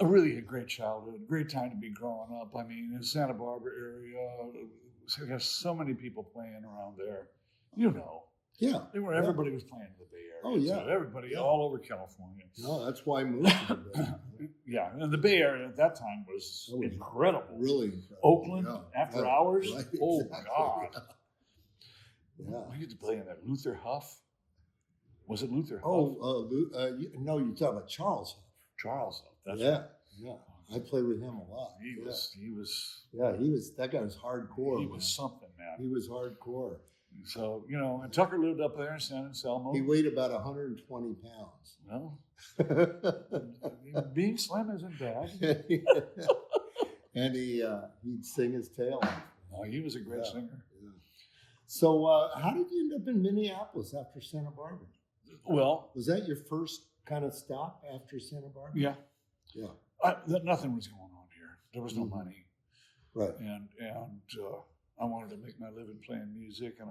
really a great childhood, great time to be growing up. I mean, in the Santa Barbara area, there's so many people playing around there. Yeah. Everybody was playing in the Bay Area. Oh, yeah. So everybody all over California. No, that's why I moved to the Bay Area. Yeah, and the Bay Area at that time was incredible. Really incredible. Oakland, after hours. Right, Oh, exactly. God. Yeah. We used to play in that Luther Huff. Was it Luther Huff? Oh, no, you're talking about Charles. Charles Huff. That's yeah. I played with him a lot. He was. That guy was hardcore. He was something, man. He was hardcore. So, and Tucker lived up there in San Anselmo. He weighed about 120 pounds. Well, being slim isn't bad. And he'd sing his tail off. Oh, he was a great singer. Yeah. So how did you end up in Minneapolis after Santa Barbara? Well, was that your first kind of stop after Santa Barbara? Yeah. Yeah. Nothing was going on here. There was no money. Right. And I wanted to make my living playing music, and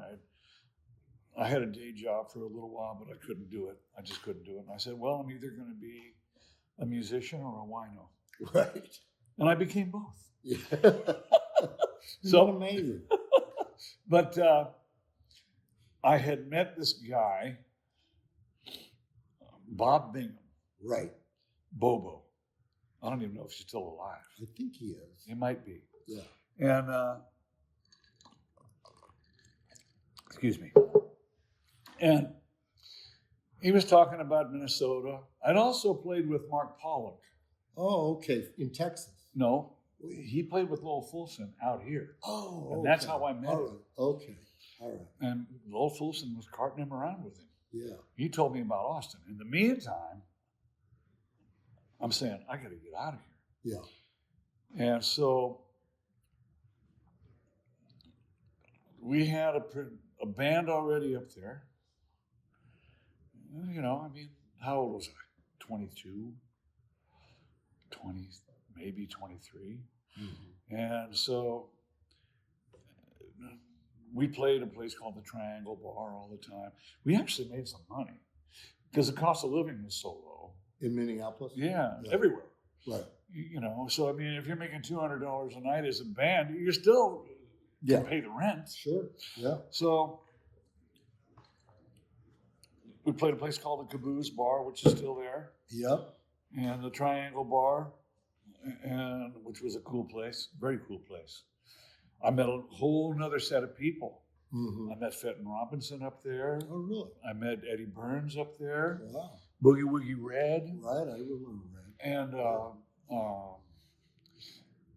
I had a day job for a little while, but I couldn't do it. I just couldn't do it. And I said, well, I'm either going to be a musician or a wino. Right. And I became both. Yeah. So amazing. But I had met this guy, Bob Bingham. Right. Bobo. I don't even know if he's still alive. I think he is. He might be. Yeah. And excuse me. And he was talking about Minnesota. I'd also played with Mark Pollock. Oh, okay. In Texas? No, he played with Lowell Fulson out here. Oh, and that's how I met him. Right. Okay. All right. And Lowell Fulson was carting him around with him. Yeah. He told me about Austin. In the meantime, I'm saying, I got to get out of here. Yeah. And so we had a band already up there. I mean, how old was I? 22, 20, maybe 23. Mm-hmm. And so we played a place called the Triangle Bar all the time. We actually made some money because the cost of living was so low. In Minneapolis? Yeah, everywhere. Right. So I mean, if you're making $200 a night as a band, you're still can pay the rent. Sure. Yeah. So we played a place called the Caboose Bar, which is still there. Yep. And the Triangle Bar, which was a cool place, very cool place. I met a whole nother set of people. Mm-hmm. I met Fenton Robinson up there. Oh, really? I met Eddie Burns up there. Wow. Boogie Woogie Red. Right, I remember Red. And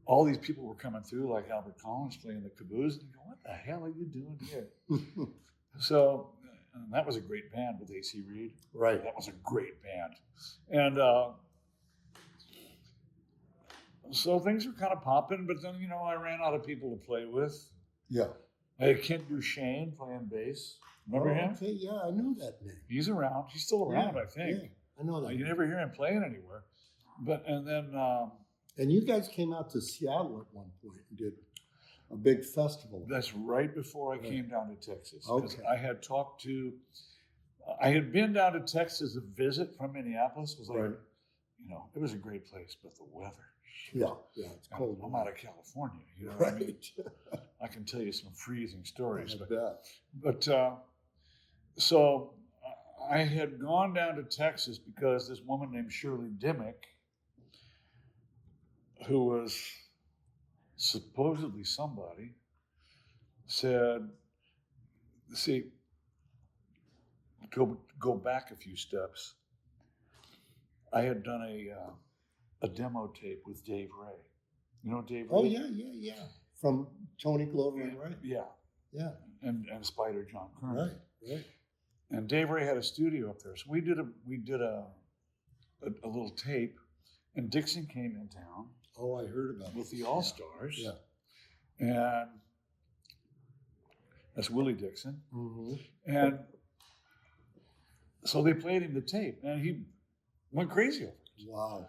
all these people were coming through, like Albert Collins playing the caboose. And you go, what the hell are you doing here? So that was a great band with A.C. Reed. Right. That was a great band. And so things were kind of popping, but then, I ran out of people to play with. Yeah. I had Kent Duchesne playing bass. Remember him? Okay, yeah, I knew that name. He's around. He's still around, I think. Yeah, I know that. You never hear him playing anywhere. And then... and you guys came out to Seattle at one point and did a big festival. That's right before I came down to Texas. Okay. I had been down to Texas to visit from Minneapolis. It was like, it was a great place, but the weather. Yeah, it's cold. I'm out of California, right. What I mean? I can tell you some freezing stories. But so I had gone down to Texas because this woman named Shirley Dimmick, who was supposedly somebody, said, see, go back a few steps. I had done a demo tape with Dave Ray. You know Dave Ray? Oh, yeah. From Tony Glover and Ray? Yeah. And Spider John Kern. Right. And Dave Ray had a studio up there. So we did a little tape, and Dixon came in town. Oh, I heard about it. With the All-Stars. Yeah. And that's Willie Dixon. Mm-hmm. And so they played him the tape, and he went crazy over it. Wow.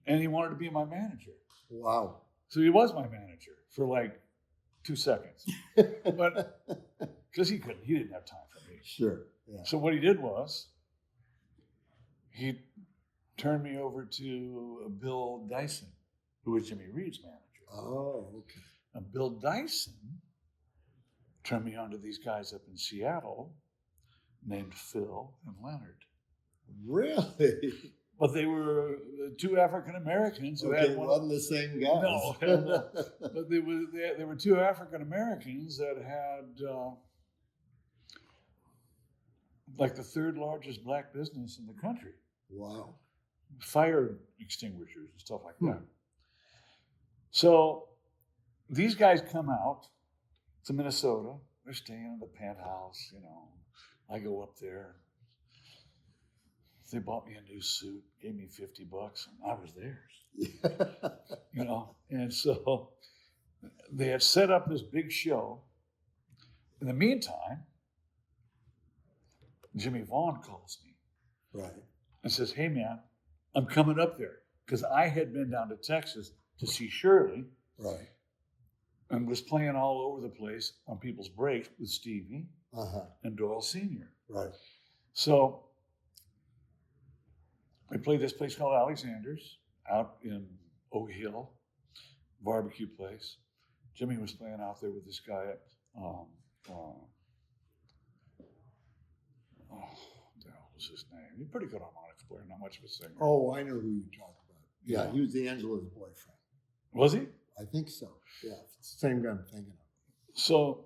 And he wanted to be my manager. Wow. So he was my manager for like 2 seconds. But because he didn't have time for me. Sure. Yeah. So what he did was he turned me over to Bill Dyson, who was Jimmy Reed's manager. Oh, okay. And Bill Dyson turned me on to these guys up in Seattle named Phil and Leonard. Really? But they were two African Americans who Okay, had one. wasn't the same guys. No, hell no. But they were two African Americans that had like the third largest black business in the country. Wow. Fire extinguishers and stuff like that. So these guys come out to Minnesota. They're staying in the penthouse, you know. I go up there. They bought me a new suit, gave me $50, and I was theirs. You know, and so they had set up this big show. In the meantime, Jimmy Vaughn calls me Right. and says, "Hey man, I'm coming up there," because I had been down to Texas to see Shirley Right. and was playing all over the place on people's breaks with Stevie and Doyle Sr. Right. So I played this place called Alexander's out in Oak Hill, barbecue place. Jimmy was playing out there with this guy at, what the hell was his name? He's a pretty good harmonica player, not much of a singer. Oh, I know who you're talking about. Yeah, Yeah. he was Angela's boyfriend. Was he? I think so. Yeah, it's the same guy I'm thinking of. So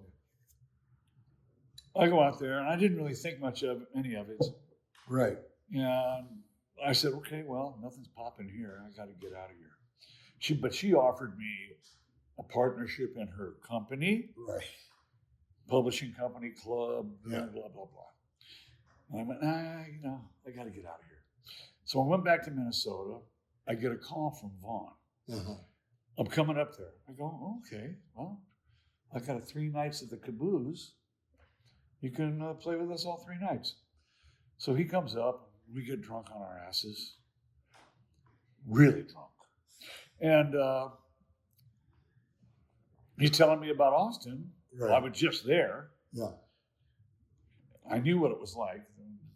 I go out there, and I didn't really think much of any of it. Right. And I said, okay, well, nothing's popping here. I got to get out of here. But she offered me a partnership in her company, Right. publishing company, club, Yeah. blah, blah, blah. And I went, I got to get out of here. So I went back to Minnesota. I get a call from Vaughn. I'm coming up there. I go, okay, well, I got 3 nights at the Caboose. You can play with us all 3 nights. So he comes up. We get drunk on our asses. Really drunk. And he's telling me about Austin. Right. I was just there. Yeah. I knew what it was like.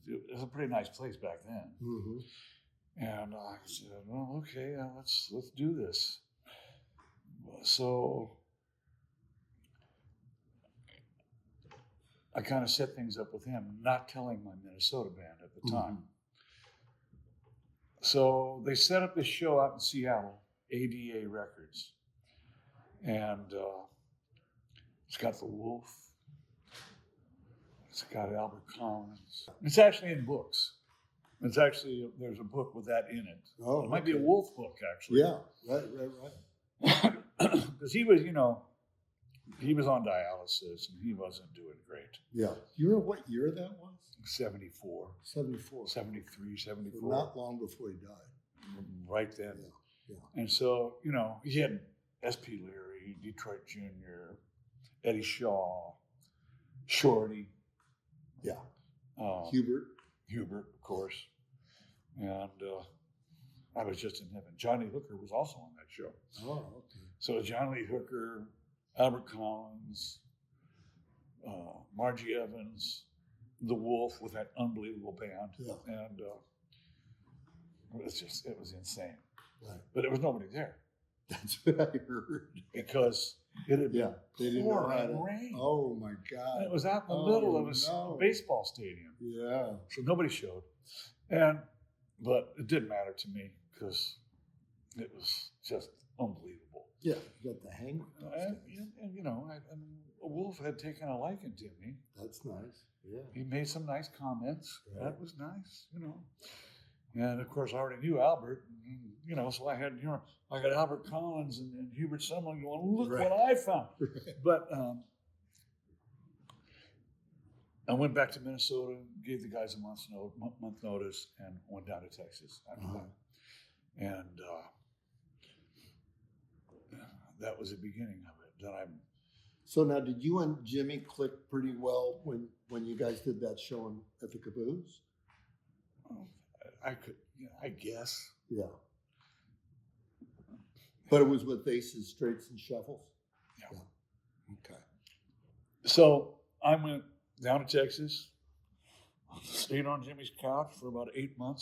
It was a pretty nice place back then. Mm-hmm. And I said, well, okay, let's do this. So I kind of set things up with him, not telling my Minnesota band at the time. So they set up this show out in Seattle, ADA Records. And it's got The Wolf. It's got Albert Collins. It's actually in books. There's a book with that in it. Oh, It might be a okay. Wolf book, actually. Yeah. Right. Because he was, he was on dialysis and he wasn't doing great. Yeah. Do you remember what year that was? 74, 74. 73, So 74. not long before he died. Right then. Yeah. And so, he had S.P. Leary, Detroit Jr., Eddie Shaw, Shorty. Yeah. Hubert, of course. And I was just in heaven. Johnny Hooker was also on that show. Oh, okay. So Johnny Hooker, Albert Collins, Margie Evans, The Wolf with that unbelievable band. Yeah. And it was insane. Right. But there was nobody there That's what I heard. because it had been They didn't know how pouring to. rain. Oh my God. And it was out in the Oh, middle of a no. baseball stadium. Yeah. So nobody showed. But it didn't matter to me because it was just unbelievable. Yeah. You got the hang of it. And Wolf had taken a liking to me. That's nice. Yeah. He made some nice comments. Right. That was nice, And of course, I already knew Albert, so I got Albert Collins and Hubert Sumlin going, look Right. what I found. Right. But I went back to Minnesota, gave the guys a month notice, and went down to Texas after that. And that was the beginning of it. Then So now, did you and Jimmy click pretty well when you guys did that show at the Caboose? I guess. Yeah. But it was with aces, straights, and shuffles? Yeah. Okay. So I went down to Texas, stayed on Jimmy's couch for about 8 months.